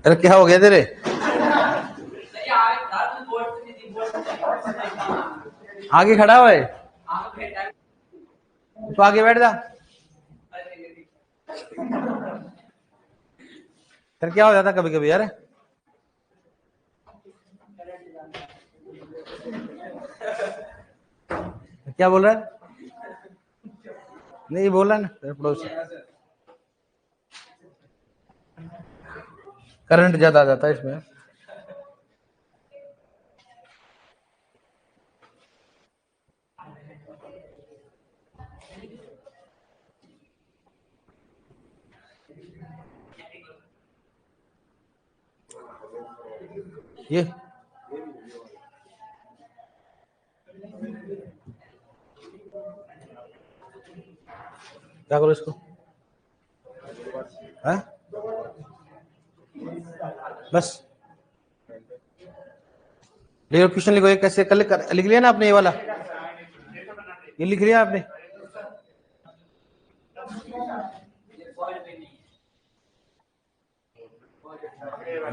अरे क्या हो गया तेरे? आगे खड़ा हुआ है तो आगे बैठ जा। फिर क्या हो जाता कभी कभी यार? क्या बोल रहा है? नहीं बोल रहा ना पड़ोसी, करंट ज्यादा आ जाता है इसमें। ये क्या करो इसको? है बस लिखो, क्वेश्चन लिखो। ये कैसे कल लिख लिया ना आपने? ये वाला ये लिख लिया आपने?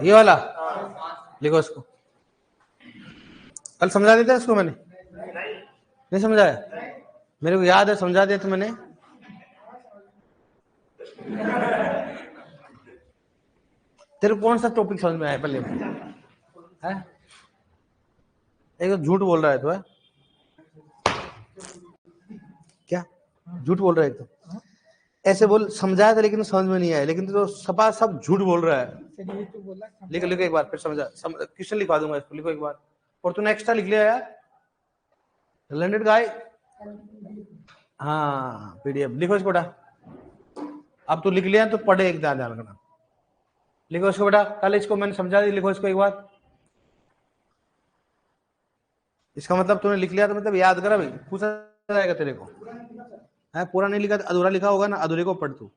ये वाला लिखो इसको। कल समझा देता इसको मैंने? नहीं समझाया? मेरे को याद है समझा दिया तो मैंने। तेरे कौन सा टॉपिक समझ में आया पहले है? एक तो झूठ बोल रहा है तो है क्या? झूठ बोल रहा है एक तो ऐसे बोल समझाया था लेकिन समझ में नहीं आया, लेकिन तो सपा सब झूठ बोल रहा है। लिखो लिखो एक बार फिर समझा, क्वेश्चन लिखवा दूंगा इसको। लिखो एक बार। और तूने एक्स्ट्रा लिख लिया यार लैंडेड गाय। हाँ पीडीएफ लिखो इसको बेटा। अब तू लिख लिया तो पढ़े एक ध्यान रखना। लिखो इसको बेटा, कल इसको मैंने समझा दी। लिखो इसको एक बार। इसका मतलब तूने लिख लिया तो मतलब याद करा भाई, पूछा जाएगा तेरे को है। पूरा नहीं लिखा तो अधूरा लिखा होगा ना, अधूरे को पढ़ तू।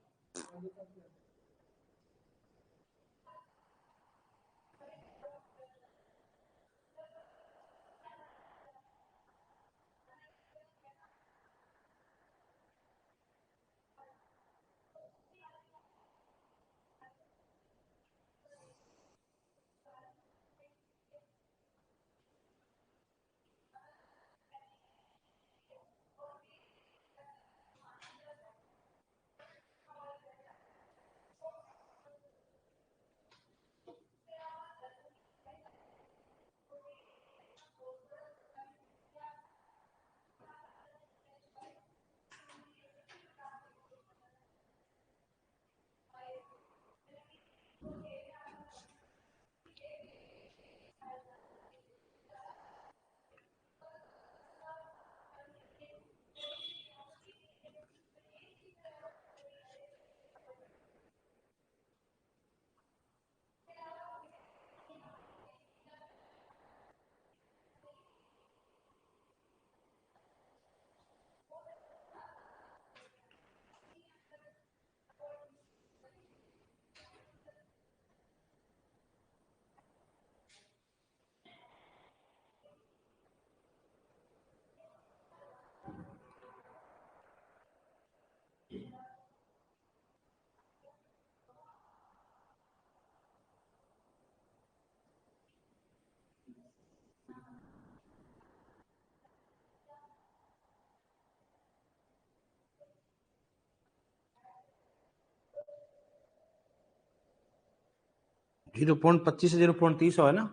जीरो पॉइंट 25 से 0.30 है ना?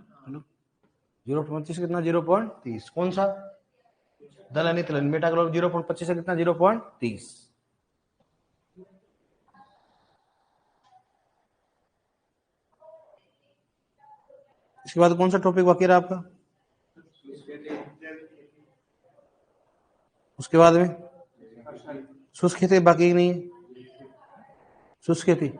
0.25 कितना? 0.30 कौन सा? दलनी तलन बेटा करो। 0.25 से कितना? 0.30। इसके बाद कौन सा टॉपिक बाकी रहा आपका? उसके बाद में शुष्क खेती बाकी नहीं है। शुष्क खेती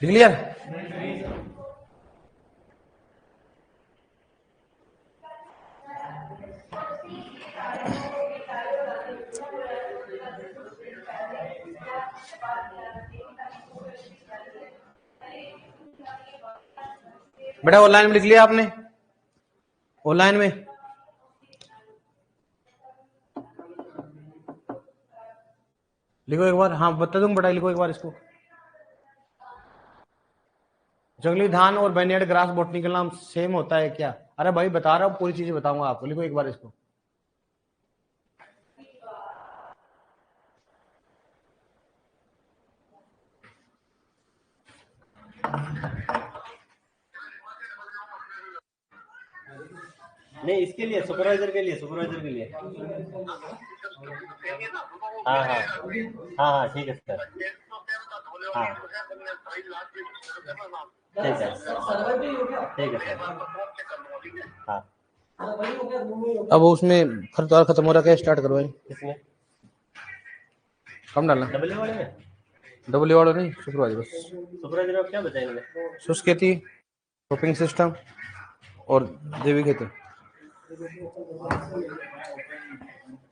क्लियर? बेटा ऑनलाइन में लिख लिया आपने? ऑनलाइन में लिखो एक बार। हाँ बता दूंगा बेटा, लिखो एक बार इसको। जंगली धान और बैनियड ग्रास बॉटनिकल नाम सेम होता है क्या? अरे भाई बता रहा हूँ, पूरी चीजें बताऊंगा आपको। लिखो एक बार इसको। नहीं, इसके लिए सुपरवाइजर के लिए, सुपरवाइजर के लिए। हाँ हाँ हाँ हाँ, ठीक है सर। हाँ ठीक है, ठीक है सर। हाँ अब उसमें खर्चा खत्म हो रहा, क्या स्टार्ट करो भाई? इसमें कम डालना। डबल ए वाले में डबल वाला नहीं, सुपरवाइजर बस। सुपरवाइजर आप क्या बताएंगे? शुष्क खेती, क्रॉपिंग सिस्टम और जैविक खेती।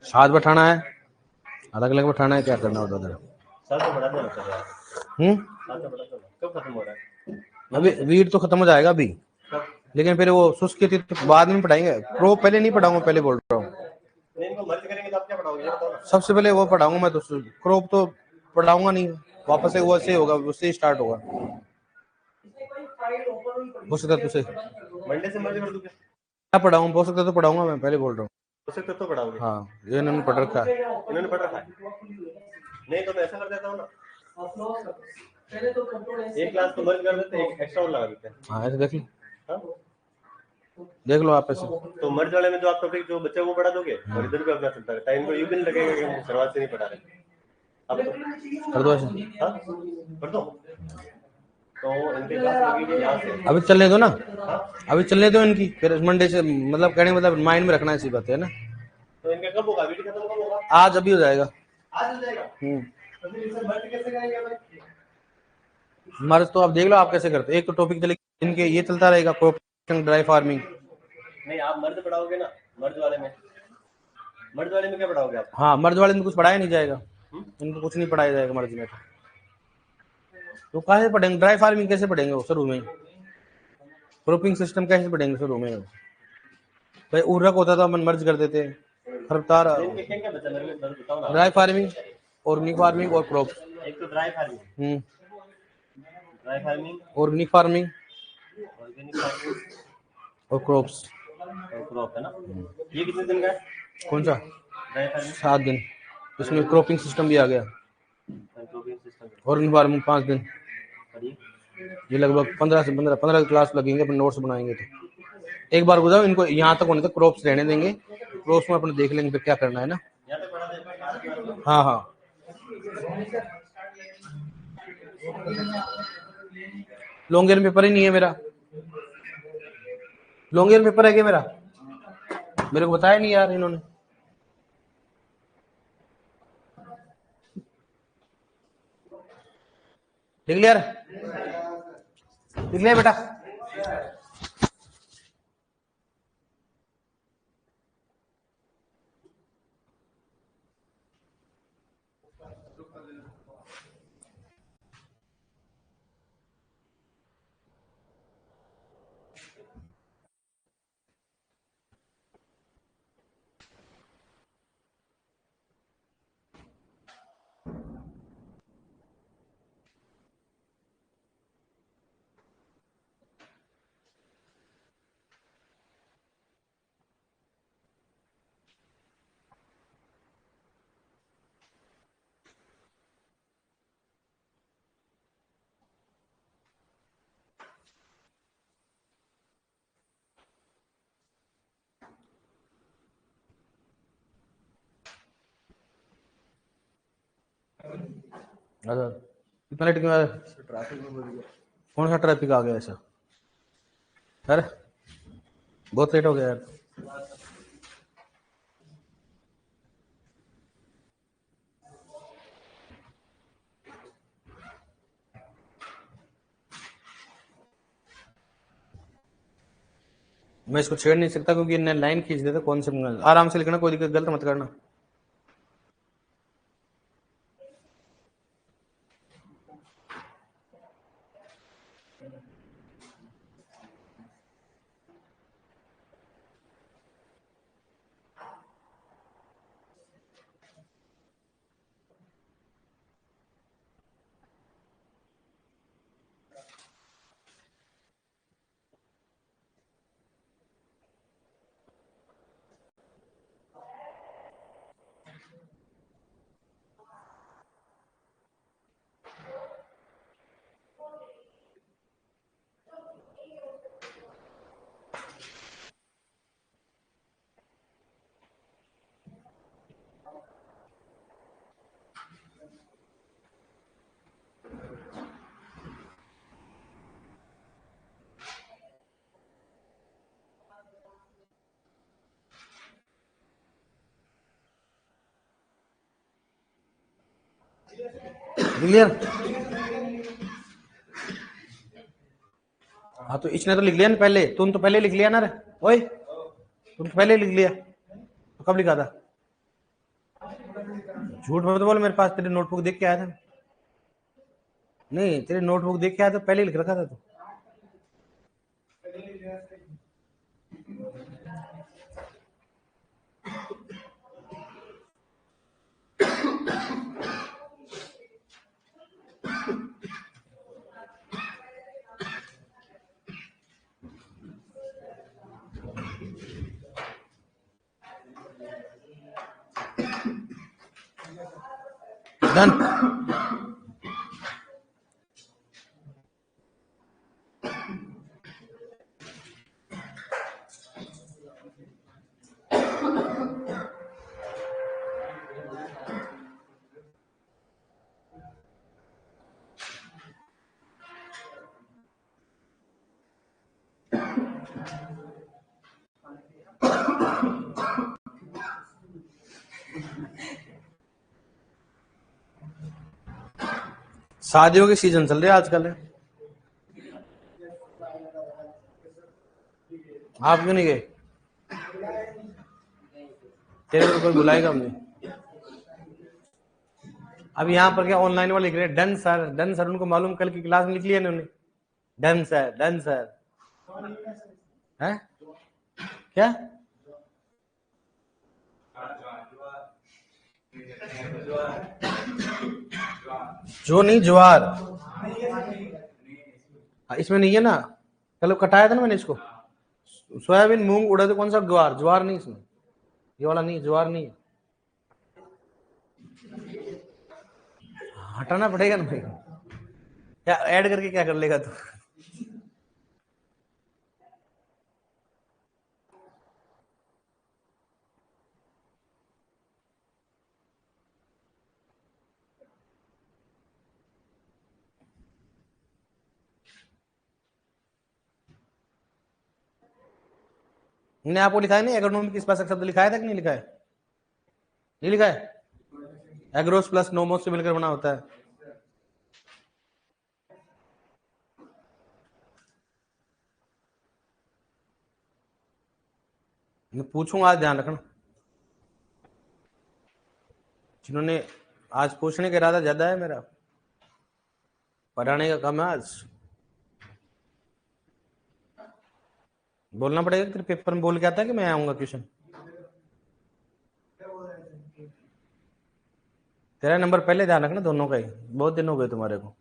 साथ बैठाना है, अलग अलग बैठाना है, क्या करना होता है? साल तो बढ़ा देना सर यार। साल तो बढ़ा देना। कब खत्म हो रहा है? अभी वीट तो खत्म हो जाएगा अभी, लेकिन फिर वो शुष्क खेती तो बाद में पढ़ाएंगे। प्रो पहले नहीं पढ़ाऊंगा, पहले बोल रहा हूँ। नहीं, इनको मर्ज करेंगे तो आप क्या पढ़ाओगे, ये बताओ ना। सबसे पहले वो पढ़ाऊंगा मैं, तो क्रॉप तो पढ़ाऊंगा नहीं, वापस से वो से होगा, उससे स्टार्ट होगा। हो सकता है तुझसे मंडे से मर्ज कर दूं क्या? क्या पढ़ाऊँ? हो सकता है तो पढ़ाऊंगा, मैं पहले बोल रहा हूँ। हो सकता तो पढ़ाओगे? हाँ, ये इन्होंने पढ़ रखा है। इन्होंने पढ़ रखा है। नहीं तो मैं ऐसा कर देता हूँ ना, एक क्लास को मर्ज कर देते, एक एक्स्ट्रा और लगा देते हैं। हाँ ऐसे देख लो, हाँ? देख लो आप ऐसे। तो मर्ज वाले में जो आप टॉपिक जो बच्चे को पढ़ा दोगे और इधर भी अपना चलता है, टाइम को यूं भी नहीं लगेगा कि हम शुरुआत से नहीं पढ़ा रहे। अब कर दो ऐसे। हाँ कर दो, तो इनके क्लास लगेगी यहाँ से। अभी चलने दो ना, हाँ? अभी चलने दो इनकी, फिर मंडे से मतलब कहने का मतलब माइंड में रखना ऐसी बात है ना। तो इनका कब होगा, वीडियो खत्म कब होगा? आज अभी हो जाएगा। आज हो जाएगा। तो फिर इसे मर्ज कैसे करेंगे भाई? मर्ज तो आप देख लो आप कैसे करते हो। एक तो टॉपिक चले इनके, ये चलता रहेगा क्रॉप ड्राई फार्मिंग। नहीं, आप मर्ज पढ़ाओगे ना, मर्ज वाले में, मर्ज वाले में क्या पढ़ाओगे आप? हाँ, मर्ज वाले में कुछ पढ़ाया नहीं जाएगा, इनको कुछ नहीं पढ़ाया जाएगा मर्ज में। तो कैसे पढ़ेंगे ड्राई फार्मिंग, कैसे पढ़ेंगे वो शुरू में? क्रॉपिंग सिस्टम कैसे पढ़ेंगे शुरू में? भाई उर्वरक होता था, मन मर्ज कर देते, खरपतवार, इनके क्या क्या बचा मेरे को बताओ ना। ड्राई फार्मिंग, ऑर्गेनिक फार्मिंग और क्रॉप। एक तो dry farming, dry farming, organic farming organic farming और क्रॉप्स। और क्रॉप है ना। ये कितने दिन का है? कौन सा? ड्राई फार्मिंग 7 दिन। इसमें क्रॉपिंग सिस्टम भी आ गया, क्रॉपिंग सिस्टम ऑर्गेनिक फार्मिंग 5 दिन। और ये लगभग 15 क्लास लगेंगे, अपने नोट्स बनाएंगे तो। एक बार गुजारो इनको यहाँ तक होने तक क्रॉप्स रहने देंगे, क्रॉप्स में अपने देख लेंगे फिर क्या करना है ना। यहाँ तक पढ़ा दें? हाँ हाँ। लॉन्ग ईयर पेपर ही नहीं है मेरा। लॉन्ग ईयर पेपर है क्या मेरा? मेरे को बताया नहीं यार इन्होंने। लिख लिया? लिख लिया बेटा? अच्छा, कितना लेट क्यों? ट्रैफिक में कौन सा ट्रैफिक आ गया ऐसा? अरे बहुत लेट हो गया यार। मैं इसको छेड़ नहीं सकता क्योंकि इन्हें लाइन खींच देता। कौन से आराम से लिखना, कोई दिक्कत, गलत मत करना। क्लियर? हाँ तो इसने तो लिख लिया ना पहले, तुम तो पहले लिख लिया ना रे। ओए तुम तो पहले लिख लिया, तो कब लिखा था? झूठ मत बोल, मेरे पास तेरी नोटबुक देख के आया था। नहीं, तेरी नोटबुक देख के आया तो पहले लिख रखा था तू। डन। शादियों के सीजन चल रहे हैं आजकल। आप क्यों नहीं गए? तेरे को कोई बुलाएगा मुझे? अब यहाँ पर क्या ऑनलाइन वाले लिख रहे हैं डन सर, डन सर। उनको मालूम, कल की क्लास में लिख लिया इन्होंने डन सर, डन सर। है क्या? जो नहीं, ज्वार। इसमें नहीं है ना, कल कटाया था ना मैंने इसको। सोयाबीन, मूंग, उड़द, कौन सा ज्वार? ज्वार नहीं इसमें, ये वाला नहीं, ज्वार नहीं है। हटाना पड़ेगा ना भाई, क्या ऐड करके क्या कर लेगा तू? मैंने आपको लिखा है नहीं, एग्रोनोमी किस पास शब्द लिखा है था कि नहीं लिखा है? नहीं लिखा है। एग्रोस प्लस नोमोस से मिलकर बना होता है। मैं पूछूंगा आज, ध्यान रखना। जिन्होंने आज पूछने का इरादा ज्यादा है मेरा, पढ़ाने का कम है आज। बोलना पड़ेगा, तेरे पेपर में बोल के आता है कि मैं आऊंगा ट्यूशन। तेरा नंबर पहले, ध्यान रखना दोनों का ही। बहुत दिन हो गए तुम्हारे को,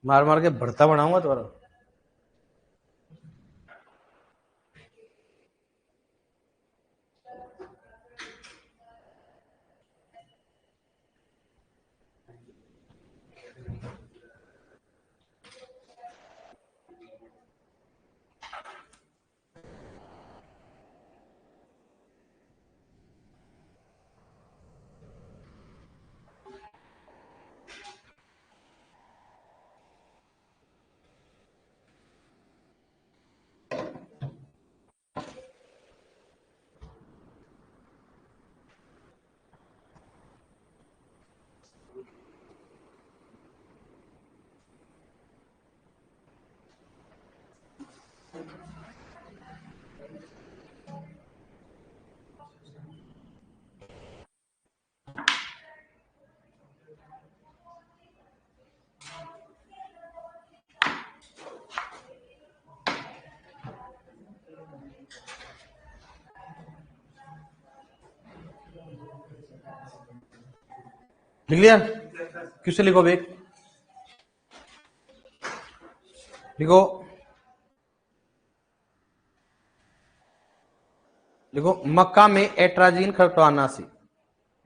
मार मार के भरता बनाऊंगा तुम्हारा। लिख लिया? क्वेश्चन लिखो बेक, लिखो लिखो मक्का में एट्राजीन खरपतवारनाशी,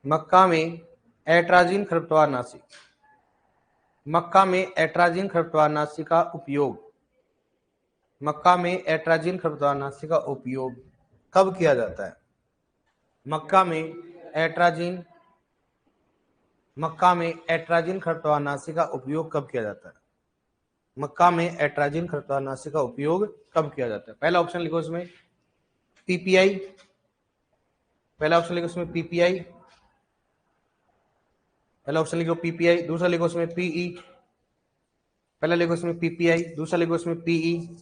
मक्का में एट्राजीन खरपतवारनाशी, मक्का में एट्राजीन खरपतवारनाशी का उपयोग, मक्का में एट्राजीन खरपतवारनाशी का उपयोग कब किया जाता है? मक्का में एट्राजीन खरपतवारनाशी का उपयोग कब किया जाता है? मक्का में एट्राजीन खरपतवारनाशी का उपयोग कब किया जाता है? पहला ऑप्शन लिखो इसमें पीपीआई, पहला ऑप्शन लिखो इसमें पीपीआई, पहला ऑप्शन लिखो पीपीआई, दूसरा लिखो इसमें पीई, पहला लिखो इसमें पीपीआई, दूसरा लिखो इसमें पीई,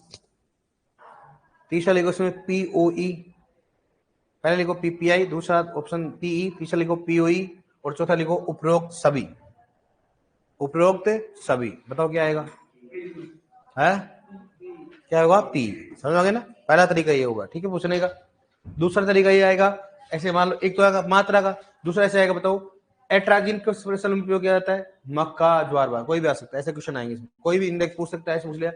तीसरा लिखो इसमें पीओई, पहला लिखो पीपीआई, दूसरा ऑप्शन पीई, तीसरा लिखो पीओई और चौथा लिखो उपरोक्त सभी, उपरोक्त सभी। बताओ क्या आएगा? है क्या होगा? पी। समझ आ गया ना? पहला तरीका ये होगा, ठीक है, पूछने का। दूसरा तरीका ये आएगा, ऐसे मान लो एक तो आएगा मात्रा का, दूसरा ऐसे आएगा, बताओ एट्राजीन किस फसल में उपयोग किया जाता है? मक्का, ज्वार, बाजरा, कोई भी आ सकता है, ऐसे क्वेश्चन आएंगे इसमें, कोई भी इंडेक्स पूछ सकता है, ऐसे पूछ लिया।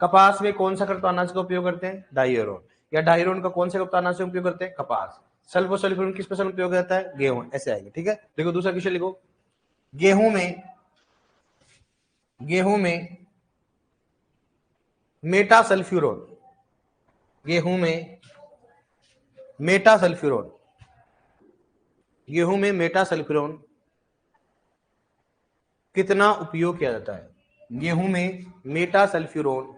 कपास में कौन सा खरपतवारनाशी का उपयोग करते हैं? डाइएरोन। या डाइएरोन का कौन सा खरपतवारनाशी का उपयोग करते हैं? कपास। सल्फोसल्फ्यूरिन किस फसल में उपयोग जाता है? गेहूं। ऐसे आएगा, ठीक है। देखो दूसरा क्वेश्चन लिखो, गेहूं में मेटासल्फ्यूरोन, गेहूं में मेटासल्फ्यूरोन, गेहूं में मेटासल्फ्यूरोन कितना उपयोग किया जाता है? गेहूं में मेटासल्फ्यूरोन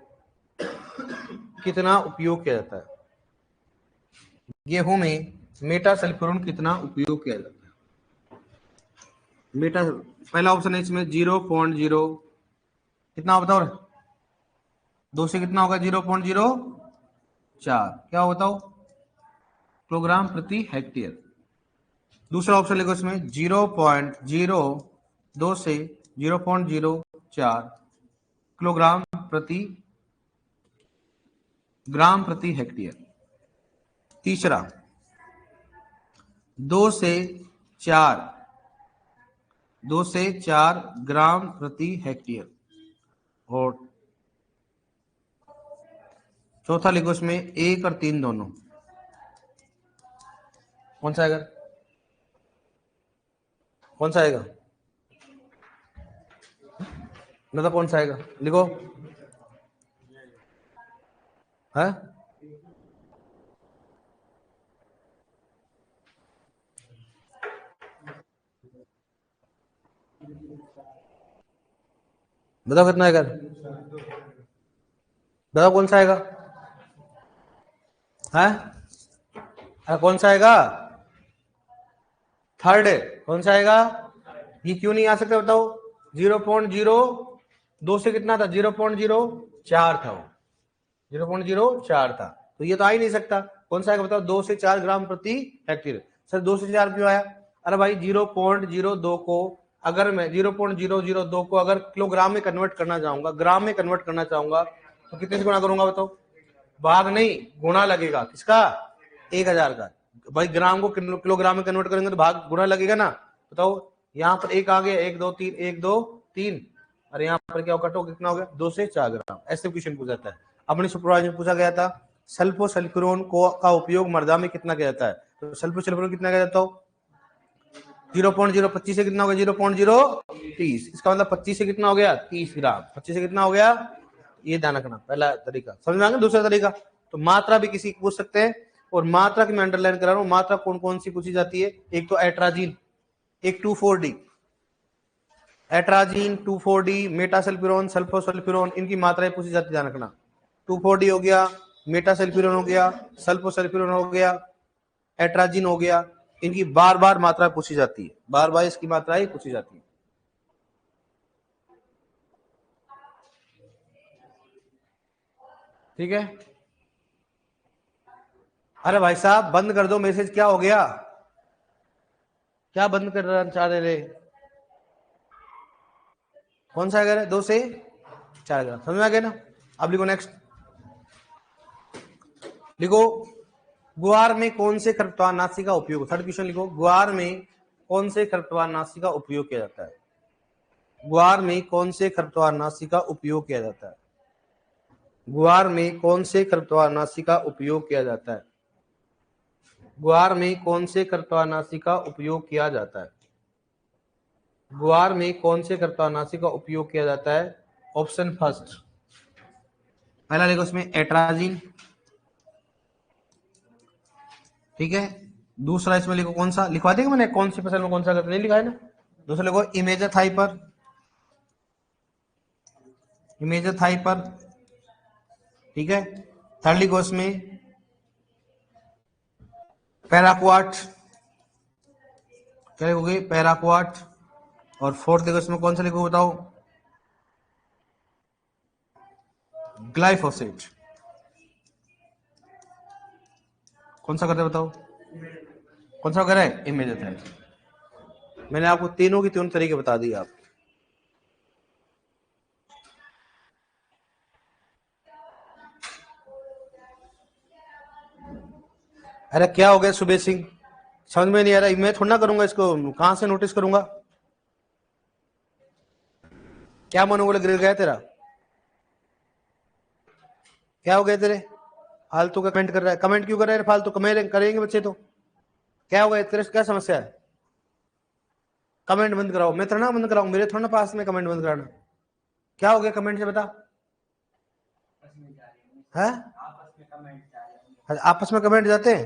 कितना उपयोग किया जाता है? गेहूं में मेटासल्फ्यूरोन कितना उपयोग किया जाता है? मेटा, पहला ऑप्शन है इसमें 0.0, कितना बताओ? 2 से कितना होगा? 0.04, क्या हो बताओ? किलोग्राम प्रति हेक्टेयर। दूसरा ऑप्शन लिखो इसमें 0.02 से 0.04 किलोग्राम प्रति हेक्टेयर। तीसरा 2 से 4 ग्राम प्रति हेक्टेयर। और चौथा लिखो इसमें 1 और 3 दोनों। कौन सा आएगा? कौन सा आएगा? मतलब कौन सा आएगा? लिखो। है बताओ कितना आएगा? बताओ कौन सा आएगा? है कौन सा आएगा? थर्ड है। कौन सा आएगा? ये क्यों नहीं आ सकता बताओ? 0.02 से कितना था? 0.04 था, 0.04 था, तो ये तो आ ही नहीं सकता। कौन सा आएगा बताओ? 2 से 4 ग्राम प्रति हेक्टेयर। सर 2 से 4 क्यों आया? अरे भाई 0.02 को अगर मैं 0.002 को अगर किलोग्राम में कन्वर्ट करना चाहूंगा, ग्राम में कन्वर्ट करना चाहूंगा, तो कितने से गुणा करूंगा बताओ? भाग नहीं, गुणा लगेगा। किसका? 1000 का। भाई ग्राम को किलोग्राम में कन्वर्ट करेंगे तो भाग गुणा लगेगा ना। बताओ यहाँ पर एक आ गया, 1 2 3, 1 2 3, और यहाँ पर क्या कटो कितना हो गया? 2 से 4 ग्राम। ऐसे क्वेश्चन पूछा जाता है। अपने सुपरवाइजर में पूछा गया था सल्फोसल्फ्यूरोन का उपयोग मृदा में कितना किया जाता है? तो सल्फोसल्फ्यूरोन कितना किया जाता हो? 0.025 से कितना हो गया? 0.030। इसका मतलब 25 से कितना हो गया? 30 ग्राम। 25 से कितना हो गया? ये ध्यान रखना, पहला तरीका समझ में आ गया। दूसरा तरीका तो मात्रा भी किसी पूछ सकते हैं, और मात्रा की मैं अंडरलाइन करा रहा हूं। मात्रा कौन कौन सी पूछी जाती है? एक तो एट्राजीन, एक 2,4-D, एट्राजीन, 2,4-D, मेटासल्फ्यूरोन, सल्फोसल्फ्यूरोन, इनकी मात्राएं पूछी जाती है, ध्यान रखना। 2,4-D हो गया, मेटासल्फ्यूरोन हो गया, सल्फोसल्फ्यूरोन हो गया, एट्राजीन हो गया, इनकी बार बार मात्रा पूछी जाती है, बार बार इसकी मात्राएं पूछी जाती है। ठीक है। अरे भाई साहब बंद कर दो मैसेज, क्या हो गया? क्या बंद कर चाह रहे? कौन सा अगर 2 से 4 ग्राम, समझ में आ गया ना? अब लिखो नेक्स्ट, लिखो गुआर में कौन से खरपतवारनाशी का उपयोग? थर्ड क्वेश्चन लिखो, गुआर में कौन से खरपतवारनाशी का उपयोग किया जाता है? गुआर में कौन से खरपतवारनाशी का उपयोग किया जाता है? गुआर में कौन से खरपतवारनाशी का उपयोग किया जाता है? गुआर में कौन से खरपतवारनाशी का उपयोग किया जाता है? गुआर में कौन से खरपतवारनाशी का उपयोग किया जाता है? ऑप्शन फर्स्ट, पहला देखो इसमें एट्राजिन, ठीक है। दूसरा इसमें लिखो कौन सा, लिखवा देंगे मैंने कौन सी फसल में कौन सा करते नहीं लिखा है ना। दूसरा लिखो इमेजाथाइपर, इमेजाथाइपर, ठीक है। थर्ड लिखो इसमें पैराक्वाट, क्या लिखोगे? पैराक्वाट। और फोर्थ देखो इसमें कौन सा लिखो बताओ? ग्लाइफोसेट। कौन सा करते बताओ? कौन सा करे? इमेजाथाइप। मैंने आपको तीनों की तीनों तरीके बता दिए आप। अरे क्या हो गया सुबह सिंह, समझ में नहीं आ रहा? मैं थोड़ा ना करूंगा इसको, कहां से नोटिस करूंगा? क्या मनोबल गिर गया तेरा? क्या हो गया तेरे? फालतू का कमेंट कर रहा है। कमेंट क्यों कर रहा है? फालतू कमेंट करेंगे बच्चे तो। क्या हो गया तेरे? क्या समस्या है? कमेंट बंद कराओ। मैं थोड़ा ना बंद कराऊं, मेरे थोड़ा ना पास में कमेंट बंद कराना। क्या हो गया? कमेंट से बता। है आपस में कमेंट जाते हैं?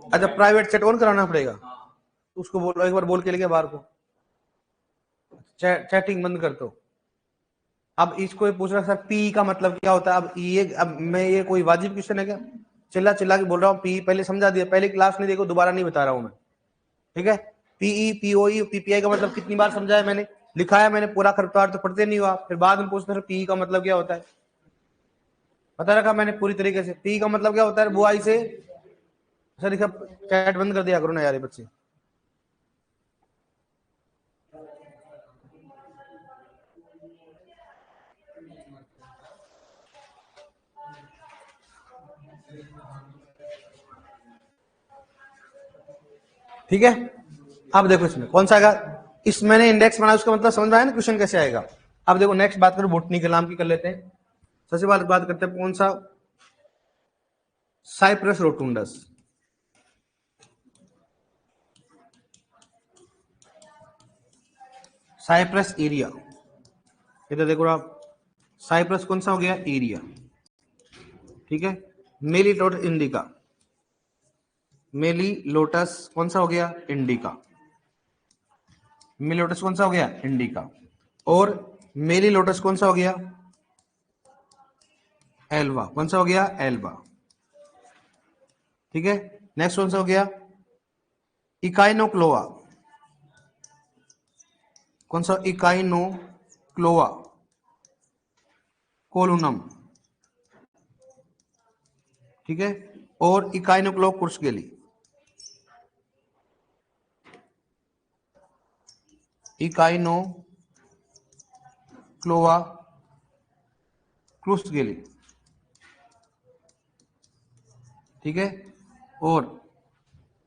अच्छा, प्राइवेट चैट ऑन कराना पड़ेगा। उसको बोलो एक बार, बोल के लेके बाहर को चैटिंग बंद कर दो। अब इसको ये पूछ रहा सर पी का मतलब क्या होता है? अब मैं ये कोई वाजिब क्वेश्चन है क्या? चिल्ला चिल्ला के बोल रहा हूँ। पी पहले समझा दिया, पहले क्लास नहीं देखो, दोबारा नहीं बता रहा हूँ मैं, ठीक है। पीई, पीओई, पीपीआई का मतलब कितनी बार समझाया मैंने, लिखा है मैंने पूरा खरपतवार, तो पढ़ते नहीं हो आप। फिर बाद में पूछते पीई का मतलब क्या होता है, पता रखा मैंने पूरी तरीके से। पी का मतलब क्या होता है? बुआई से। सर लिखा, चैट बंद कर दिया करो ना यार ये बच्चे। ठीक है। अब देखो इसमें कौन सा आएगा। इस मैंने इंडेक्स बनाया, उसका मतलब समझ में आया ना क्वेश्चन कैसे आएगा। अब देखो नेक्स्ट बात करो बोटनी के नाम की कर लेते हैं। सबसे पहले बात करते हैं कौन सा, साइप्रस रोटुंडस। साइप्रस एरिया, इधर देखो आप, साइप्रस कौन सा हो गया? एरिया, ठीक है। मेलिलोटस इंडिका, मेलिलोटस कौन सा हो गया? इंडिका। मेलिलोटस कौन सा हो गया? इंडिका। और मेलिलोटस कौन सा हो गया? एल्वा। कौन सा हो गया? एल्वा, ठीक है। नेक्स्ट कौन सा हो गया? इकाइनोक्लोआ। कौन सा? इकाइनोक्लोआ कोलुनम, ठीक है। और इकाइनोक्लो कुर्सगेली, इकाइनोक्लोआ क्रुसगेली, ठीक है। और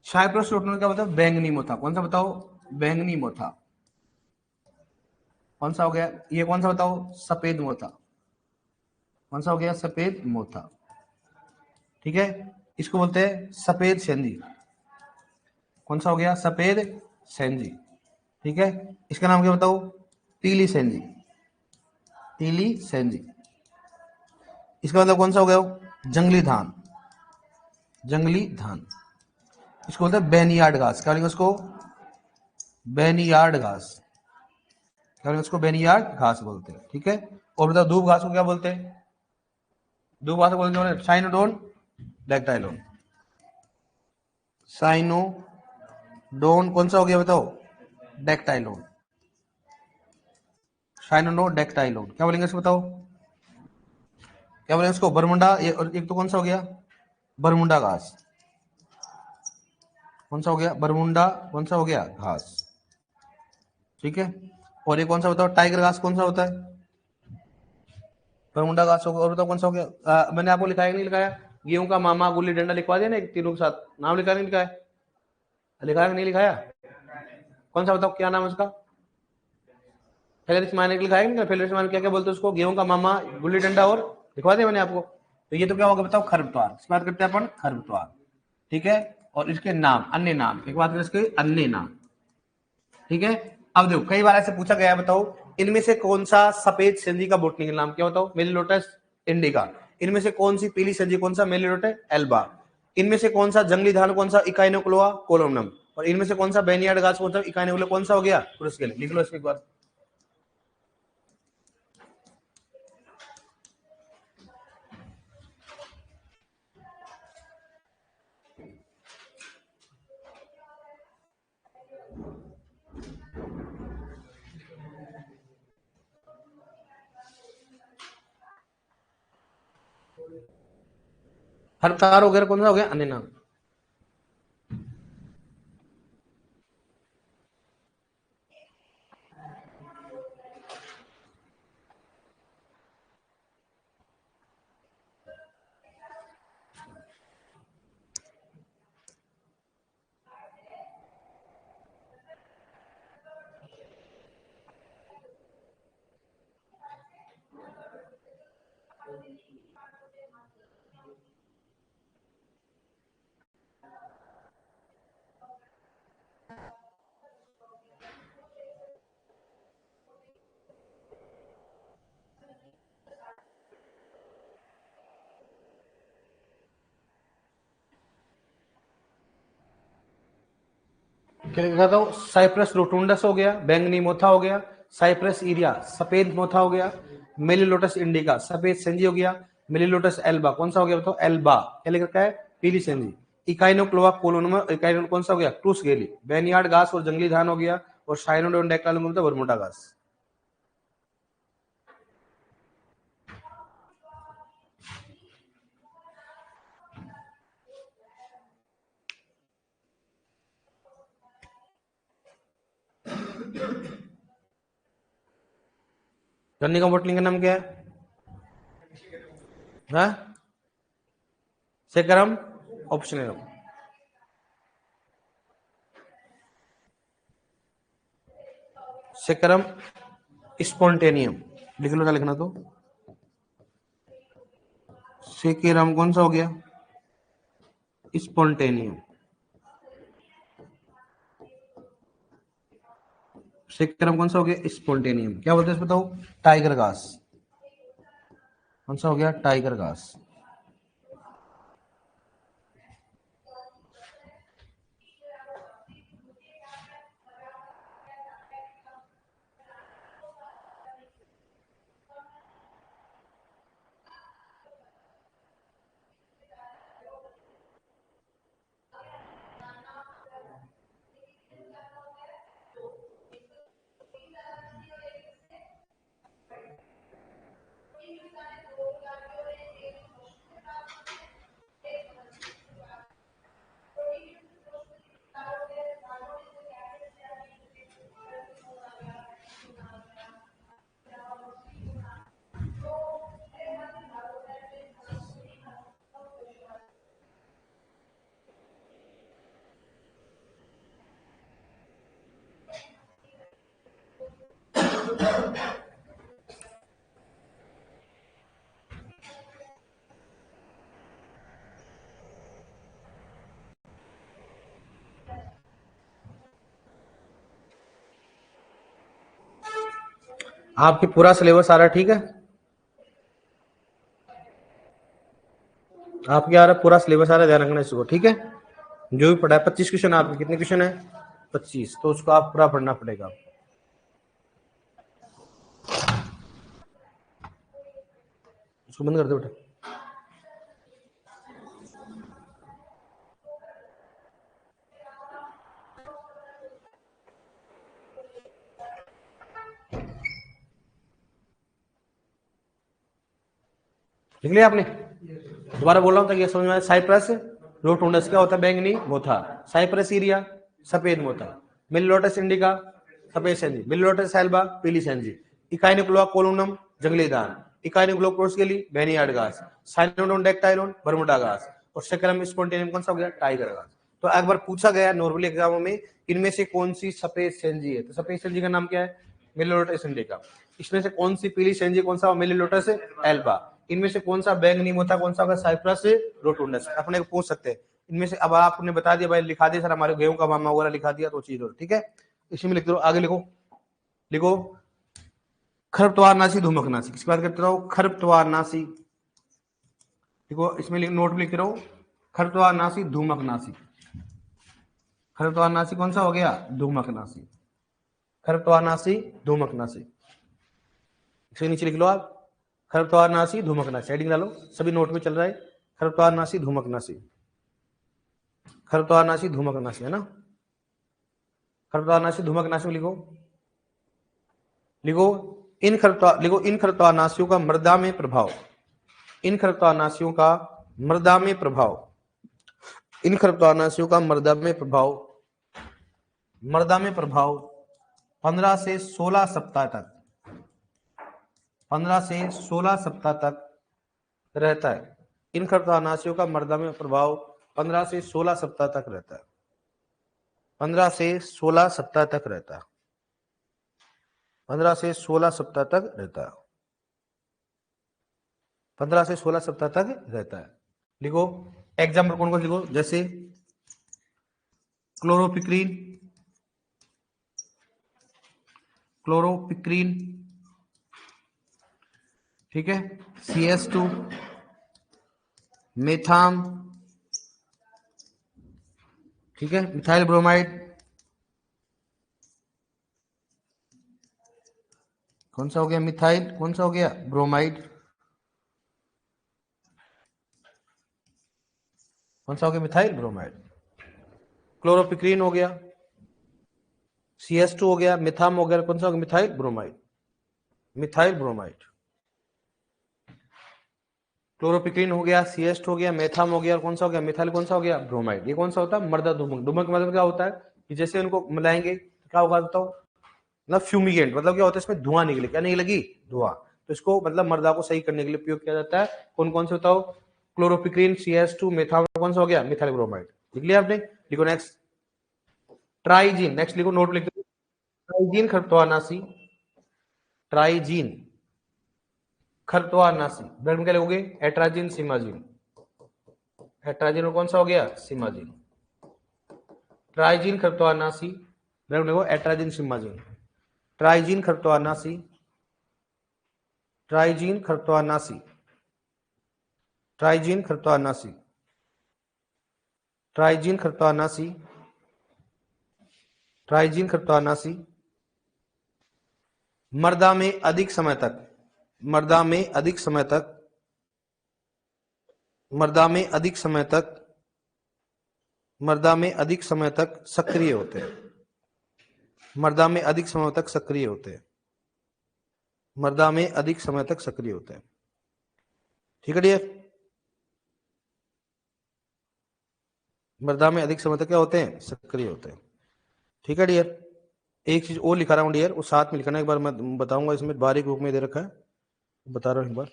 साइप्रस रोटुंडस का मतलब बैंगनी मोथा। कौन सा बताओ? बैंगनी मोथा। कौन सा हो गया? ये कौन सा बताओ? सफेद मोथा। कौन सा हो गया? सफेद मोथा, ठीक है। इसको बोलते हैं सफेद सेंधी। कौन सा हो गया? सफेद सेंधी, ठीक है। इसका नाम क्या बताओ? पीली सेंधी, पीली सेंधी। इसका मतलब कौन सा हो गया? जंगली धान, जंगली धान। इसको बोलते हैं बैनियार्ड घास। क्या बोलेंगे उसको? बैनियार्ड घास। क्या बोलेंगे उसको? बैनियार्ड घास बोलते हैं, ठीक है। और बताओ धूप घास को क्या बोलते हैं? धूप घास को बोलते हैं साइनोडोन डैक्टाइलोन। साइनोडोन कौन सा हो गया बताओ? डैक्टाइलोन, साइनोडोन डैक्टाइलोन। क्या बोलेंगे इसको बताओ? क्या बोलेंगे इसको? बरमुंडा। और एक तो कौन सा हो गया? बरमुंडा घास। कौन सा हो गया? बरमुंडा कौन सा हो गया? घास, ठीक है। और ये कौन सा बताओ? टाइगर घास कौन सा होता है? बरमुंडा घास होगा। और बताओ कौन सा हो गया? मैंने आपको लिखाया नहीं लिखाया? गेहूं का मामा, गुल्ली डंडा लिखवा दिया ना, तीनों के साथ नाम लिखा नहीं लिखा है? लिखा है नहीं लिखाया? कौन सा बताओ, क्या नाम है उसका? फेलरिच माइनर लिखा है नहीं? फेलरिच माइनर क्या क्या बोलते हैं उसको? गेहूं का मामा, गुल्ली डंडा, और लिखवा दिया मैंने आपको। तो ये तो क्या होगा बताओ? खरपतवार। इसकी बात करते हैं अपन, खरपतवार, ठीक है। और इसके नाम, अन्य नाम, एक बात करें इसके अन्य नाम, ठीक है। अब देखो कई बार ऐसे पूछा गया है, बताओ इनमें से कौन सा सफेद सेंजी का बोटनिकल नाम क्या? बताओ, मेलिलोटस इंडिका। इनमें से कौन सी पीली सेंजी, कौन सा? मेलिलोटस एल्बा। इनमें से कौन सा जंगली धान, कौन सा? इकाइनोक्लोआ कोलोनम। और इनमें से कौन सा बैनियार्ड घास, कौन सा? इकाइनोक्लोआ। कौन सा हो गया? पुरुषकेली। लिख लो इसको एक बार। खरपतवार वगैरह कौन सा हो गया? अन्य नाम। क्या लिखा था? साइप्रस रोटुंडस हो गया, बैंगनी मोथा हो गया, साइप्रस इरिया सफेद मोथा हो गया, मेलिलोटस इंडिका सफेद सेंजी हो गया, मेलिलोटस एल्बा कौन सा हो गया बताओ? एल्बा। क्या लिख रखा है? पीली सेंजी। इकाइनोक्लोआ कोलोनम, इकाइनो कौन सा हो गया? टूसगेली। बैनियार्ड घास और जंगली धान हो गया। और साइनोडोन डेक्टालम बोलते हैं बरमूडा घास। गन्ने का बोटलिंग का नाम क्या है? सेकरम ऑप्शनल। सेकरम स्पॉन्टेनियम। लिख लो, क्या लिखना? तो सेकेरम कौन सा हो गया? स्पॉन्टेनियम। सेकरम कौन सा हो गया? स्पॉन्टेनियम। क्या बोलते हैं इसको बताओ? टाइगर घास। कौन सा हो गया? टाइगर घास। आपके पूरा सिलेबस आ रहा है, ठीक है? आपके आ रहा पूरा सिलेबस आ रहा है, ध्यान रखना इसको, ठीक है? जो भी पढ़ा है 25 क्वेश्चन। आपके कितने क्वेश्चन है? 25। तो उसको आप पूरा पढ़ना पड़ेगा। उसको बंद कर दो बेटा। लिख लिया आपने? दोबारा बोल रहा हूँ ताकि ये समझ में आए। साइप्रस रोटुंडस क्या होता है? बैंगनी मोथा। साइप्रस इरिया सफेद मोथा। मिलिलोटस इंडिका सफेद सेंजी। मिलिलोटस एल्बा पीली सेंजी। इकाइनोक्लोआ कोलोनम जंगली धान। इकाइनोक्लोआ प्रोसकेली बैनियार्ड घास। साइनोडोन डेक्टाइलोन बरमूडा घास। और सेकरम स्पॉन्टेनियम कौन सा हो गया? टाइगर घास। तो एक बार पूछा गया नॉर्मली एग्जामों में, इनमें से कौन सी सफेद सेंजी है, तो सफेद सेंजी का नाम क्या है, मेलिलोटस इंडिका। इसमें से कौन सी पीली सेंजी, कौन सा, मेलिलोटस एल्बा। इनमें से कौन सा बैंगनी मोता, कौन सा होगा, साइप्रस रोटुंडस। अपने को पूछ सकते हैं इनमें से। अब आपने बता दिया भाई, लिखा दिया सर हमारे गेहूं का मामा वगैरह लिखा दिया तो चीज हो, ठीक है। इसी में लिख दो, आगे लिखो, लिखो खरपतवारनाशी धूमकनाशी। किसकी बात करते रहो, खरपतवारनाशी। देखो इसमें नोट लिख रहा हूं, खरपतवारनाशी धूमकनाशी। खरपतवारनाशी कौन सा हो गया, धूमकनाशी। खरपतवारनाशी धूमकनाशी, इसके नीचे लिख लो आप, खरपतवारनाशी धूमकनाशी, हेडिंग डालो, सभी नोट में चल रहा है, खरपतवारनाशी धूमकनाशी। खरपतवारनाशी धूमकनाशी है ना, खरपतवारनाशी धूमकनाशी में लिखो, लिखो इन खरपतवारनाशियों का मृदा में प्रभाव, इन खरपतवारनाशियों का मृदा में प्रभाव, इन खरपतवारनाशियों का मृदा में प्रभाव, मृदा में प्रभाव 15 से 16 सप्ताह तक, 15 से 16 सप्ताह तक रहता है। इन खरपतवारनाशियों का मृदा में प्रभाव 15 से 16 सप्ताह तक रहता है, 15 से 16 सप्ताह तक रहता है, 15 से 16 सप्ताह तक रहता है, 15 से 16 सप्ताह तक रहता है। लिखो एग्जाम्पल कौन कौन लिखो, जैसे क्लोरोपिक्रीन, क्लोरोपिक्रीन, ठीक है, CS2, मेथाम, ठीक है, मिथाइल ब्रोमाइड, कौन सा हो गया, मिथाइल, कौन सा हो गया, ब्रोमाइड, कौन सा हो गया, मिथाइल ब्रोमाइड। क्लोरोपिक्रीन हो गया, CS2 हो गया, मिथाम हो गया, कौन सा हो गया, methyl bromide, methyl bromide. Chloropicrin हो गया, CS2 हो गया, मेथाम हो गया, और कौन सा हो गया, मिथाइल, कौन सा हो गया, ब्रोमाइड। ये कौन सा होता है, मर्दा धूमक। धूमक मतलब क्या होता है कि जैसे उनको मिलाएंगे क्या होगा, बताओ, मतलब फ्यूमिगेंट, मतलब क्या होता है, इसमें धुआं निकले, क्या निकलेगी, धुआं। तो इसको मतलब मर्दा को सही करने के लिए उपयोग किया जाता है। कौन कौन से बताओ, क्लोरोपिक्रीन, CS2, मेथाम, कौन सा हो गया, मिथाइल ब्रोमाइड। लिख लिया आपने, लिखो नेक्स्ट, ट्राइजीन, नेक्स्ट लिखो, नोट लिख दो, ट्राइजीन खरपतवारनाशी, ट्राइजीन खरपतवारनाशी। ब्लड में क्या लिखोगे, एट्राजीन, सिमाजीन, एट्राजीन और कौन सा हो गया, सिमाजीन। ट्राइजीन खरपतवारनाशी, ब्लड में लिखो एट्राजीन, सिमाजीन, ट्राइजीन खरपतवारनाशी, ट्राइजीन खरपतवारनाशी, ट्राइजीन खरपतवारनाशी, ट्राइजीन खरपतवारनाशी, ट्राइजीन खरपतवारनाशी मर्दा में अधिक समय तक, मर्दा में अधिक समय तक, मर्दा में अधिक समय तक, मर्दा में अधिक समय तक सक्रिय होते हैं, मर्दा में अधिक समय तक सक्रिय होते हैं, मर्दा में अधिक समय तक सक्रिय होते हैं, ठीक है डियर। मर्दा में अधिक समय तक क्या होते हैं, सक्रिय होते हैं, ठीक है डियर। एक चीज और लिखा रहा हूं डियर, वो साथ में लिखना, एक बार मैं बताऊंगा, इसमें बारीक रूप में दे रखा है, बता रहा हूं एक बार,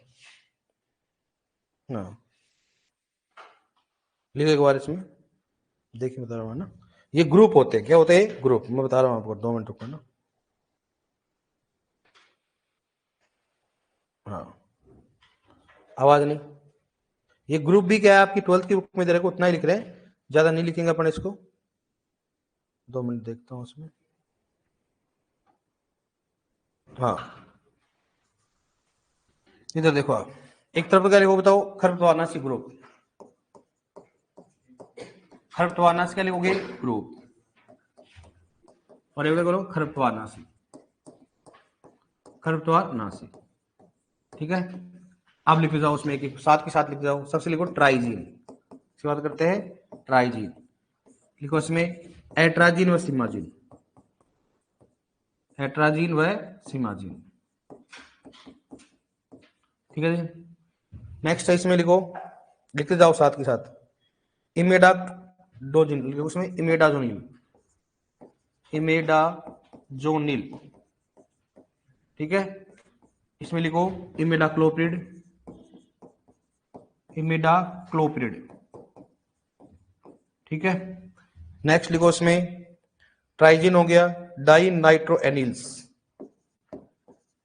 हाँ लिखो एक बार इसमें, देखिए बता रहा हूँ ना, ये ग्रुप होते हैं, क्या होते हैं, ग्रुप। मैं बता रहा हूँ आपको, 2 मिनट रुको ना, हाँ आवाज नहीं, ये ग्रुप भी क्या है आपकी 12th की बुक में दे रखा, उतना ही लिख रहे हैं, ज्यादा नहीं लिखेंगे अपन इसको। 2 मिनट देखता हूँ उसमें, हाँ इधर देखो आप, एक तरफ क्या लिखो बताओ, खरपतवारनाशी ग्रुप, खरपतवारनाशी क्या लिखोगे, ग्रुप, और एक करो खरपतवारनाशी, खरपतवारनाशी, ठीक है। अब लिख जाओ उसमें एक साथ के साथ लिख जाओ, सबसे लिखो ट्राइजीन, इसकी बात करते हैं, ट्राइजीन लिखो, इसमें एट्राजीन व सिमाजीन, एट्राजीन व सिमाजीन, ठीक है जी। नेक्स्ट है इसमें लिखो, लिखते जाओ साथ के साथ, इमेडाजोनिल, लिखो उसमें इमेडाजोनिल, इमेडाजोनिल, ठीक है। इसमें लिखो इमेडाक्लोप्रिड, इमेडाक्लोप्रिड, ठीक है। नेक्स्ट लिखो इसमें ट्राइजिन हो गया, dinitro anils,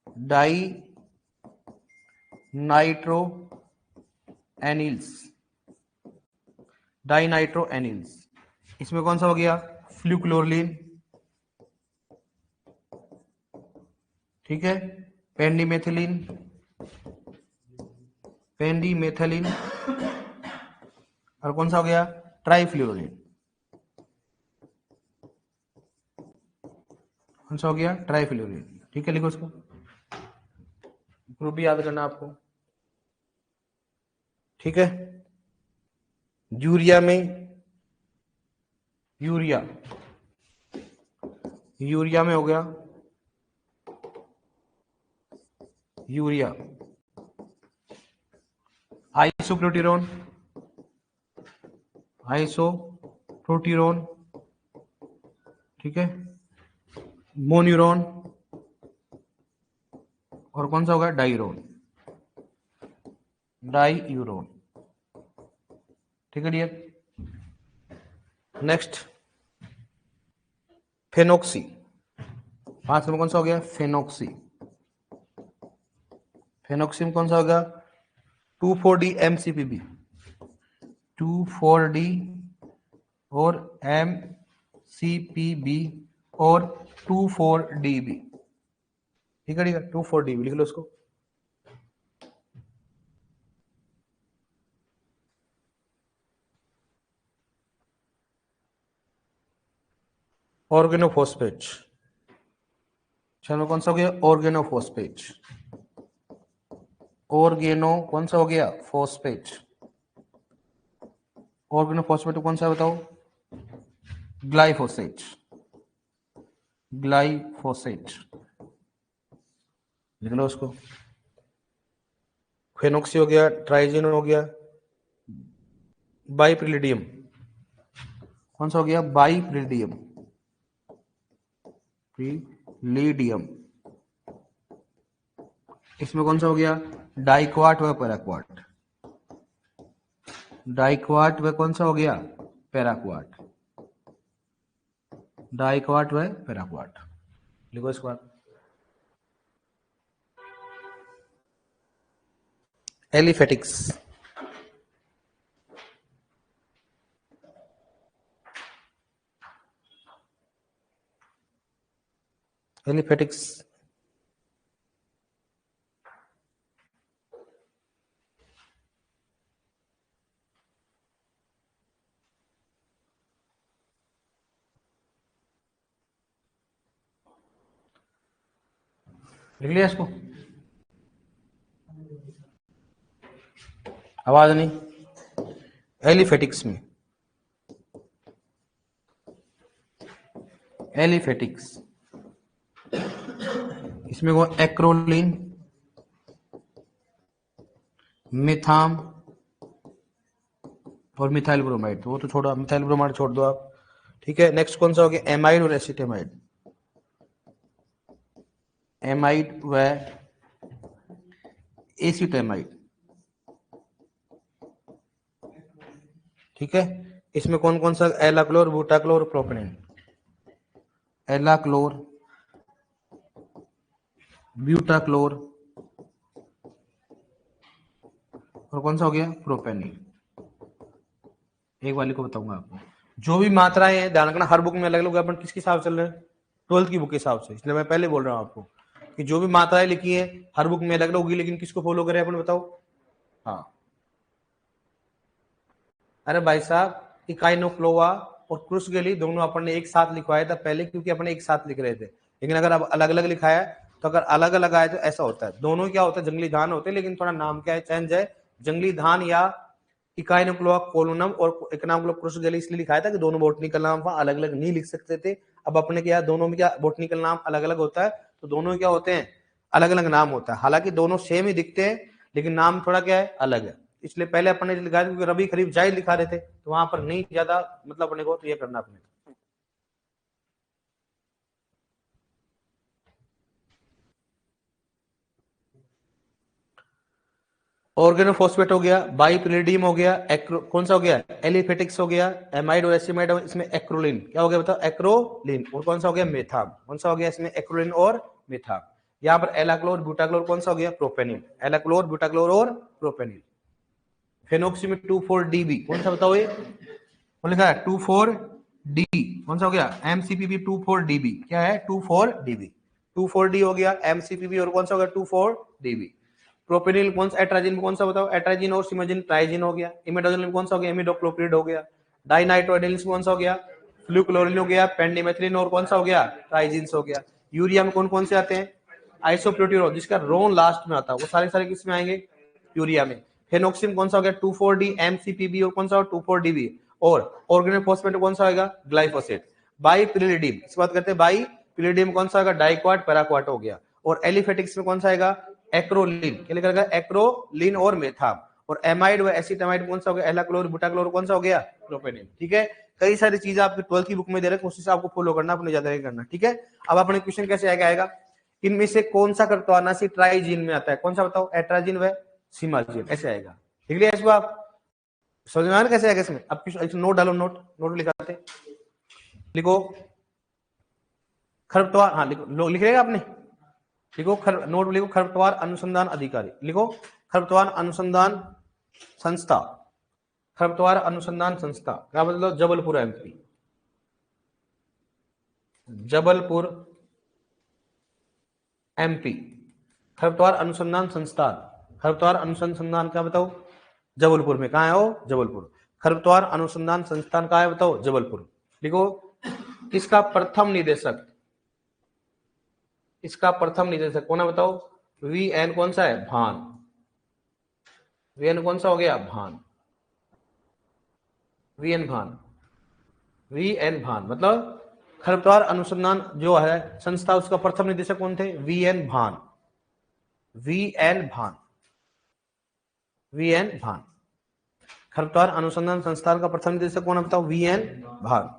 dinitro anils, dinitro anils. इसमें कौन सा हो गया, फ्लूक्लोरलिन, ठीक है, पेंडिमेथिलिन, पेंडिमेथिलिन, और कौन सा हो गया, ट्राइफ्लूरोलिन, कौन सा हो गया, ट्राइफ्लूरोलिन। ठीक है, लिखो उसको, ग्रुप भी याद करना आपको। ठीक है, यूरिया में, यूरिया, यूरिया में हो गया यूरिया, आइसोप्रोटीरोन, आइसोप्रोटीरोन, ठीक है, मोन्यूरोन, और कौन सा होगा, डाईरोन, डाईयूरोन। ठीक है डियर। नेक्स्ट फेनोक्सी, 5 में कौन सा हो गया, फेनोक्सी, फेनोक्सी में कौन सा होगा, 2,4-D MCPB, 2,4-D और MCPB और 2,4-DB। ठीक है, 2,4-DB लिख लो उसको। ऑर्गेनोफॉस्फेट, चलो कौन सा हो गया, ऑर्गेनोफॉस्फेट, ऑर्गेनो कौन सा हो गया, फॉस्फेट, ऑर्गेनोफॉस्फेट कौन सा बताओ, ग्लाइफोसेट, ग्लाइफोसेट लिख लो उसको। फेनोक्सी हो गया, ट्राइजिन हो गया, बाइप्रिलिडियम, कौन सा हो गया, बाइप्रिलिडियम, प्रिलिडियम। इसमें कौन सा हो गया, डाइक्वाट व पैराक्वाट, डाइक्वाट व कौन सा हो गया, पैराक्वाट, डाइक्वाट व पैराक्वाट लिखो इसके बाद। एलिफेटिक्स, एलिफेटिक्स, लिख लिया इसको, आवाज नहीं, एलिफेटिक्स में, एलिफेटिक्स, इसमें वो एक्रोलिन, मिथाम और मिथाइल ब्रोमाइड, तो वो तो छोड़ो, मिथाइल ब्रोमाइड छोड़ दो आप। ठीक है, नेक्स्ट कौन सा हो गया, एमाइड और एसिटेमाइड, एमाइड व एसिटेमाइड। ठीक है, इसमें कौन कौन सा, एलाक्लोर, बूटाक्लोर, प्रोपेनिन, एलाक्लोर, ब्यूटाक्लोर, और कौन सा हो गया, प्रोपेनिन। एक वाली को बताऊंगा आपको, जो भी मात्राएं हैं ध्यान रखना, हर बुक में अलग अलग, अपन किसके हिसाब से चल रहे हैं, 12th की बुक के हिसाब से, इसलिए मैं पहले बोल रहा हूँ आपको कि जो भी मात्राएं लिखी है हर बुक में अलग अलग होगी, लेकिन किसको फॉलो करें अपन, बताओ। हाँ, अरे भाई साहब, इकाइनोफ्लोवा और क्रुसगेली दोनों अपन ने एक साथ लिखवाया था पहले, क्योंकि अपन एक साथ लिख रहे थे, लेकिन अगर अब अलग अलग लिखा है तो अगर अलग अलग आए तो ऐसा होता है, दोनों क्या होता है, जंगली धान होते हैं, लेकिन थोड़ा नाम क्या है, चेंज है, जंगली धान या इकाइनोफ्लोवा कोलोनम और इकाइनोफ्लोवा क्रुसगेली इसलिए लिखा था कि दोनों बोटनिकल नाम अलग अलग नहीं लिख सकते थे। अब अपने क्या, दोनों में क्या बोटनिकल नाम अलग अलग होता है, तो दोनों क्या होते हैं, अलग अलग नाम होता है, हालांकि दोनों सेम ही दिखते हैं लेकिन नाम थोड़ा क्या है, अलग है। इसलिए पहले अपन ने लिखा, क्योंकि रबी खरीफ जायद लिखा रहे थे, तो वहां पर नहीं ज्यादा मतलब अपने को तो ये करना अपने। ऑर्गेनोफॉस्फेट हो गया, बाइपिरिडियम हो गया, कौन सा हो गया, एलिफेटिक्स हो गया, एमाइड और एसिमाइड, इसमें एक्रोलिन, क्या हो गया बताओ, एक्रोलिन। और कौन सा हो गया, मेथाम, कौन सा हो गया इसमें, एक्रोलिन और मेथाम। यहाँ पर एलाक्लोर ब्यूटाक्लोर कौन सा हो गया, प्रोपेनिल, एलाक्लोर ब्यूटाक्लोर और प्रोपेनिल। फेनोक्सी में 2,4-DB, कौन सा बताओ ये, लिखा है 2,4-D, कौन सा हो गया, MCPB 2,4-DB, क्या है 2,4-DB, 2,4-D हो गया MCPB, और कौन सा हो गया 2,4-DB। प्रोपेनिल कौन सा, एट्राजिन में कौन सा बताओ, एट्राजिन और सिमाजिन ट्राइजिन हो गया। इमिडाजोलिन में कौन सा हो गया, इमिडोक्लोप्रिड हो गया। डाइनाइट्रोएडिलिन में कौन सा हो गया, फ्लूक्लोरिन हो गया। पेंडिमेथिलिन और कौन सा हो गया, ट्राइजिन्स हो गया। यूरिया में कौन कौन से आते हैं, आइसोप्रोट्यूरो, जिसका रोन लास्ट में आता है, वो सारे सारे किस में आएंगे, यूरिया में। फेनोक्सिन कौन सा हो गया 2,4-D MCPB, और कौन सा 2,4-DB। और ऑर्गेनोफॉस्फेट कौन सा होगा, ग्लाइफोसेट। बाइपिरिडियम, इस बात करते हैं, बाइपिरिडियम कौन सा होगा, डाइक्वाट पैराक्वाट हो गया। और एलिफेटिक्स में कौन सा आएगा, एक्रोलिन, क्या लिखा है, एक्रोलिन और मेथाम। और एमाइड व एसिटामाइड कौन सा हो गया, एलाक्लोर ब्यूटाक्लोर कौन सा हो गया, प्रोपेनिल। ठीक है, कई सारी चीजें आपकी 12th की बुक में दे रहे हैं, कोशिश आपको फॉलो करना, अपने ज्यादा नहीं करना। ठीक है, अब अपने क्वेश्चन कैसे आएगा, इनमें से कौन सा कर्तवानासी ट्राइजीन में आता है, कौन सा बताओ, एट्राजीन व सिमाजीन, ऐसे आएगा। ठीक है, इसको आप समझ में आना कैसे आएगा इसमें। अब नोट डालो, नोट लिखाते, लिखो खरपतवार, हाँ लिखो, लिख रहेगा आपने, लिखो नोट लिखो, खरपतवार अनुसंधान अधिकारी, लिखो खरपतवार अनुसंधान संस्था, खरपतवार अनुसंधान संस्था, क्या मतलब, जबलपुर MP, जबलपुर MP, खरपतवार अनुसंधान संस्थान, खरपतवार अनुसंधान क्या बताओ, जबलपुर में, कहाँ है वो, जबलपुर। खरपतवार अनुसंधान संस्थान कहाँ है बताओ, जबलपुर। लिखो इसका प्रथम निदेशक, इसका प्रथम निदेशक कौन है बताओ, VN कौन सा है, भान, VN कौन सा हो गया, भान, VN भान, VN भान, मतलब खरपतवार अनुसंधान जो है संस्था, उसका प्रथम निदेशक कौन थे, VN भान, VN भान, VN भान। खरपतवार अनुसंधान संस्थान का प्रथम निदेशक कौन है बताओ, VN भान,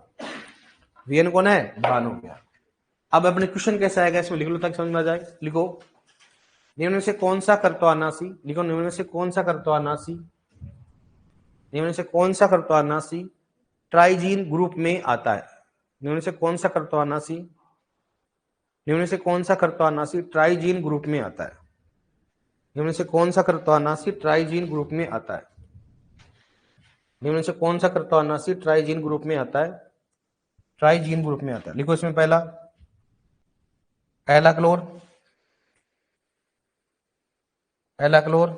VN कौन है, भान हो गया। अब अपने क्वेश्चन कैसे आएगा, इसमें लिख लो ताकि समझ में आ जाए। लिखो निम्न में से कौन सा कर्तवानासी, लिखो निम्न में से कौन सा कर्तवानासी, निम्न में से कौन सा कर्तवानासी ट्राइजीन ग्रुप में आता है, निम्न में से कौन सा कर्तवानासी, निम्न में से कौन सा कर्तवानासी ट्राइजीन ग्रुप में आता है, निम्न में से कौन सा कर्तवानासी ट्राइजीन ग्रुप में आता है, निम्न में से कौन सा कर्तवानासी ट्राइजीन ग्रुप में आता है, ट्राइजीन ग्रुप में आता है। लिखो इसमें पहला एलाक्लोर, एलाक्लोर,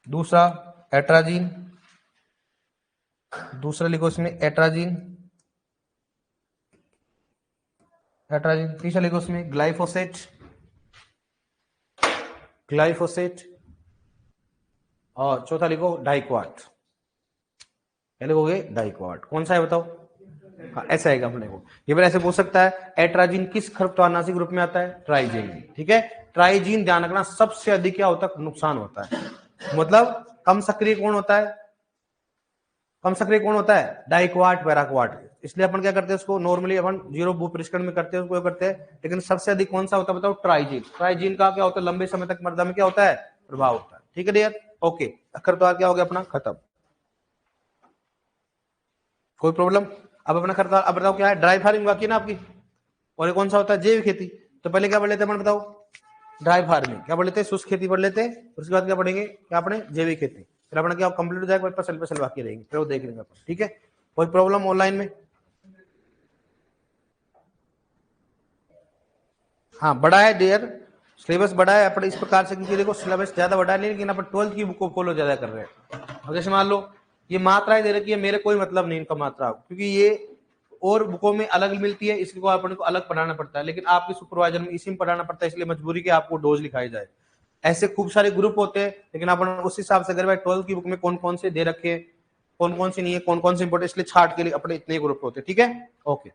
दूसरा एट्राजीन, दूसरा लिखो इसमें एट्राजीन, एट्राजीन, तीसरा लिखो इसमें ग्लाइफोसेट, ग्लाइफोसेट, और चौथा लिखो डाइक्वाट, क्या लिखोगे, डाइक्वाट। कौन सा है बताओ, हाँ ऐसा आएगा अपने को। ये बार ऐसे पूछ सकता है, एट्राजीन किस खरपतवारनाशी ग्रुप में आता है, ट्राइजीन। ठीक है, ट्राइजीन ध्यान रखना सबसे अधिक क्या होता है, नुकसान होता है, मतलब कम सक्रिय कौन होता है, कम सक्रिय कौन होता है, डाइक्वाट पैराक्वाट। इसलिए अपन क्या करते हैं, उसको नॉर्मली अपन 0 भूपृष्ठकण में करते हैं, उसको करते हैं, लेकिन सबसे अधिक कौन सा होता है बताओ, ट्राइजीन। ट्राइजीन का क्या होता है, लंबे समय तक मृदा में क्या होता है, प्रभाव होता है। ठीक है डियर, ओके, खरपतवार क्या हो गया अपना खत्म, कोई प्रॉब्लम। अब अपना खरपतवार, अब बताओ क्या है, ड्राई फार्मिंग बाकी है ना आपकी, और कौन सा होता है, जैविक खेती। तो पहले क्या पढ़ लेते हैं, बताओ ड्राई फार्मिंग, क्या पढ़ लेते हैं, शुष्क खेती पढ़ लेते हैं, उसके बाद क्या पढ़ेंगे, क्या पढ़े, जैविक खेती। फिर अपना क्या कंप्लीट हो जाएगा, फसल बाकी रहेंगे, फिर वो देख लेंगे अपन। ठीक है, कोई प्रॉब्लम ऑनलाइन में, हाँ बड़ा है डियर, सिलेबस बड़ा है अपन इस प्रकार से, क्योंकि देखो सिलेबस ज्यादा बड़ा नहीं, लेकिन अपन 12th की बुक को फॉलो ज्यादा कर रहे हैं। अब जैसे मान लो ये मात्राएं दे रखी है, मेरे कोई मतलब नहीं इनका मात्रा, क्योंकि ये और बुकों में अलग मिलती है, इसलिए अपन को अलग पढ़ाना पड़ता है, लेकिन आपके सुपरवाइजर में इसी में पढ़ाना पड़ता है, इसलिए मजबूरी के आपको डोज लिखाई जाए। ऐसे खूब सारे ग्रुप होते हैं, लेकिन अपन उस हिसाब से अगर भाई 12th की बुक में कौन कौन से दे रखे हैं, कौन कौन से नहीं है, कौन कौन से इंपोर्टेंट, इसलिए छाट के लिए अपने इतने ग्रुप होते हैं। ठीक है, ओके।